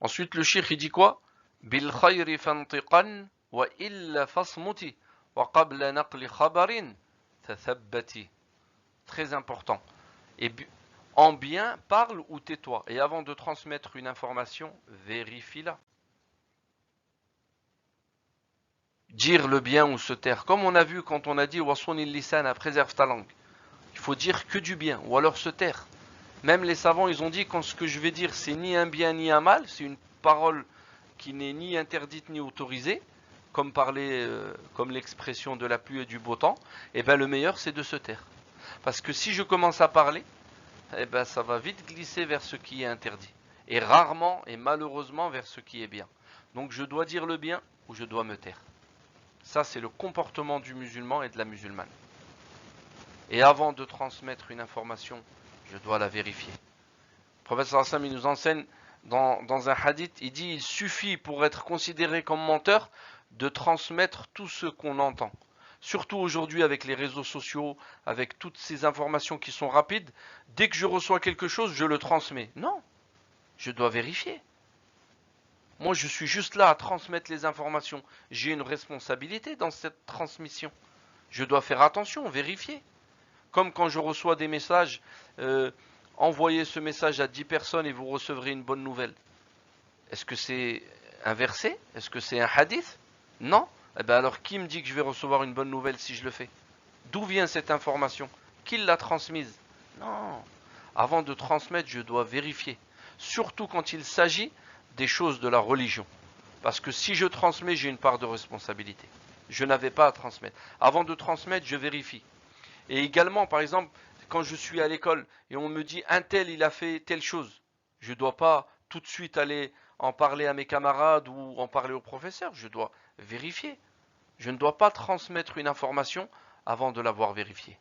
Ensuite, le cheikh, il dit quoi? Bil khayri fantiqan wa illa fasmuti wa qabla naqli khabarin tathabbati. Très important. Et en bien, parle ou tais-toi. Et avant de transmettre une information, vérifie-la. Dire le bien ou se taire. Comme on a vu quand on a dit Wasonil lisan, préserve ta langue. Il faut dire que du bien, ou alors se taire. Même les savants, ils ont dit quand ce que je vais dire, c'est ni un bien ni un mal, c'est une parole qui n'est ni interdite ni autorisée, comme parler, comme l'expression de la pluie et du beau temps, et bien le meilleur c'est de se taire. Parce que si je commence à parler, eh ben ça va vite glisser vers ce qui est interdit. Et rarement et malheureusement vers ce qui est bien. Donc je dois dire le bien ou je dois me taire. Ça c'est le comportement du musulman et de la musulmane. Et avant de transmettre une information, je dois la vérifier. Le prophète sallallahu alayhi wa sallam, il nous enseigne dans un hadith, il dit il suffit pour être considéré comme menteur de transmettre tout ce qu'on entend. Surtout aujourd'hui avec les réseaux sociaux, avec toutes ces informations qui sont rapides, dès que je reçois quelque chose, je le transmets. Non, je dois vérifier. Moi, je suis juste là à transmettre les informations. J'ai une responsabilité dans cette transmission. Je dois faire attention, vérifier. Comme quand je reçois des messages, envoyez ce message à 10 personnes et vous recevrez une bonne nouvelle. Est-ce que c'est un verset? Est-ce que c'est un hadith? Non. Eh bien alors qui me dit que je vais recevoir une bonne nouvelle si je le fais? D'où vient cette information? Qui l'a transmise? Non. Avant de transmettre, je dois vérifier. Surtout quand il s'agit des choses de la religion. Parce que si je transmets, j'ai une part de responsabilité. Je n'avais pas à transmettre. Avant de transmettre, je vérifie. Et également, par exemple, quand je suis à l'école et on me dit un tel il a fait telle chose, je ne dois pas tout de suite aller en parler à mes camarades ou en parler au professeur, je dois vérifier. Je ne dois pas transmettre une information avant de l'avoir vérifiée.